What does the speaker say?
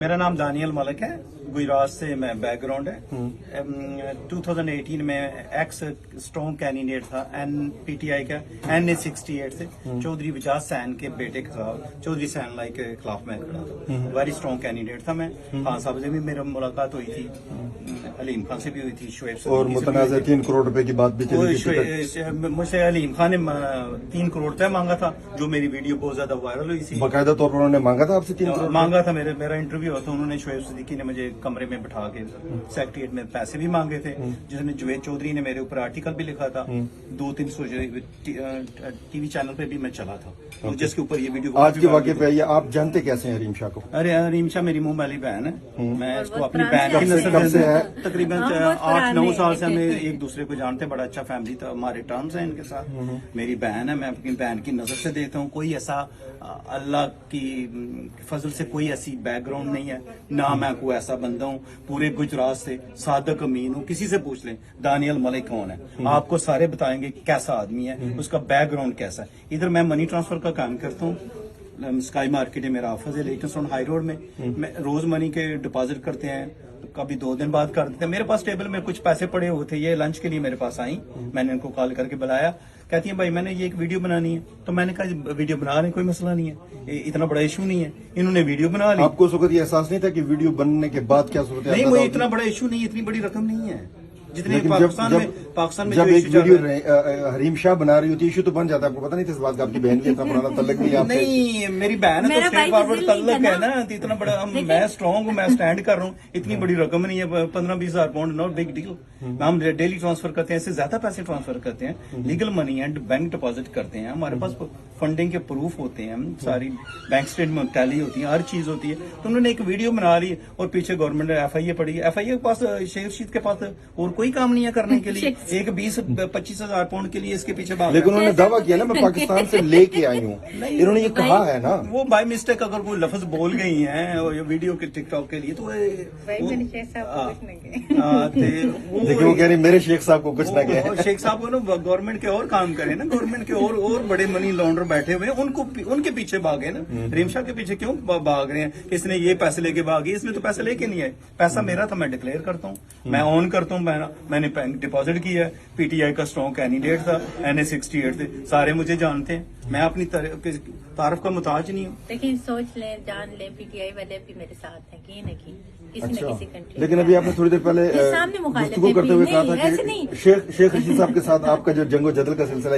मेरा नाम दानियल मलिक है, गुजरात से मैं बैकग्राउंड है। 2018 में एक्स स्ट्रॉन्ग कैंडिडेट था NPTI का NA68 से चौधरी विजाज सैन के बेटे के खिलाफ, चौधरी सैन लाई के खिलाफ मैं खड़ा था। वेरी स्ट्रॉन्ग कैंडिडेट था मैं। खान साहब से भी मेरी मुलाकात हुई थी, अलीम खान से भी हुई थी, शोएब से और मुतनाज़ 3 करोड़ रुपए की बात भी चली थी। मुझसे अलीम खान ने 3 करोड़ तय मांगा था, जो मेरी वीडियो बहुत ज्यादा वायरल हुई थी। बाकायदा तौर पर उन्होंने मांगा था आपसे 3 करोड़? मांगा था, मेरा इंटरव्यू हुआ था। उन्होंने शोएब सिद्दीकी ने मुझे कमरे में बिठा के सेक्रेटरीट में पैसे भी मांगे थे, जिसमें जुवेद चौधरी ने मेरे ऊपर आर्टिकल भी लिखा था। 2-3 टीवी चैनल पे भी मैं चला था, जिसके ऊपर ये वीडियो। आज के वाक़े पे आइए, आप जानते कैसे हैं हरीम शाह को? अरे हरीम शाह मेरी मुंह वाली बहन है। मैं इसको अपनी बहन की नजर से है? तकरीबन 8-9 साल से हमें एक दूसरे को जानते हैं। बड़ा अच्छा फैमिली था, हमारे टर्म्स हैं इनके साथ। मेरी बहन है, मैं अपनी बहन की नजर से देखता हूँ। कोई ऐसा अल्लाह की फजल से कोई ऐसी बैकग्राउंड नहीं है, ना मैं कोई ऐसा बंदा हूँ। पूरे गुजरात से सादक अमीन हूँ। किसी से पूछ लें दानियल मलिक कौन है, आपको सारे बताएंगे कैसा आदमी है, उसका बैकग्राउंड कैसा है। इधर मैं मनी ट्रांसफर का काम करता हूँ, स्काई मार्केट है मेरा ऑफिस है, लेटेस्ट ऑन हाई रोड में। मैं रोज मनी के डिपॉजिट करते हैं, कभी 2 दिन बाद कर देते हैं। मेरे पास टेबल में कुछ पैसे पड़े हुए थे, ये लंच के लिए मेरे पास आई। मैंने इनको कॉल करके बुलाया, कहती है भाई मैंने ये एक वीडियो बनानी है। तो मैंने कहा वीडियो बना लें, कोई मसला नहीं है, इतना बड़ा इशू नहीं है। इन्होंने वीडियो बना ली। आपको उस वक्त ये एहसास नहीं था कि वीडियो बनने के बाद क्या सूरत? नहीं, मुझे इतना बड़ा इशू नहीं है, इतनी बड़ी रकम नहीं है जितने पाकिस्तान में जब जो एक इशू वीडियो हरीम शाह बना रही होती है, इशू तो बन जाता है। आपको पता नहीं था इस बात का? आपकी बहन भी इतना पुराना तल्लक नहीं है आपसे? नहीं, मेरी बहन है तो स्ट्रेट फॉरवर्ड तल्लक है ना। तो इतना बड़ा मैं स्ट्रॉन्ग हूँ, मैं स्टैंड कर रहा हूँ। इतनी बड़ी रकम नहीं है, 15-20 हजार पाउंड, नॉट बिग डील। हम डेली ट्रांसफर करते हैं, इससे ज्यादा पैसे ट्रांसफर करते हैं। लीगल मनी है, बैंक डिपॉजिट करते हैं, हमारे पास फंडिंग के प्रूफ होते हैं, सारी बैंक स्टेटमेंट टैली होती है, हर चीज होती है। तो उन्होंने एक वीडियो बना ली और पीछे गवर्नमेंट ने FIA पड़ी है। FIA के पास, शेख रशीद के पास और कोई काम नहीं है करने के लिए। एक 20-25 हजार पाउंड के लिए इसके पीछे भाग। लेकिन उन्होंने दावा किया ना मैं पाकिस्तान से लेके आई हूँ, इन्होंने ये कहा है ना। वो बाय मिस्टेक अगर कोई लफ्ज बोल गई हैं और ये वीडियो के टिकटॉक के लिए, तो देखिए वो कह रही मेरे शेख साहब को कुछ ना कहे। शेख साहब को ना गवर्नमेंट के और काम करे ना, गवर्नमेंट के और बड़े मनी लॉन्डर बैठे हुए हैं, उनके पीछे भागे ना। हरीम शाह के पीछे क्यों भाग रहे हैं? इसने ये पैसे लेके भागी, इसने तो पैसे लेके नहीं आए। पैसा मेरा था, मैं डिक्लेयर करता हूँ, मैं ऑन करता हूँ। मैंने डिपॉजिट किया है। PTI का स्ट्रॉन्ग कैंडिडेट था, NA68 से, सारे मुझे जानते हैं। मैं अपनी तारीफ का मुताज नहीं हूँ। लेकिन सोच लें, जान लें, PTI वाले भी मेरे साथ हैं, कहीं न कहीं किसी न किसी कंट्री। लेकिन अभी आपने थोड़ी देर पहले गुफ्तगू करते हुए कहा था कि शेख रशीद साहब के साथ आपका जो जंगो जदल का सिलसिला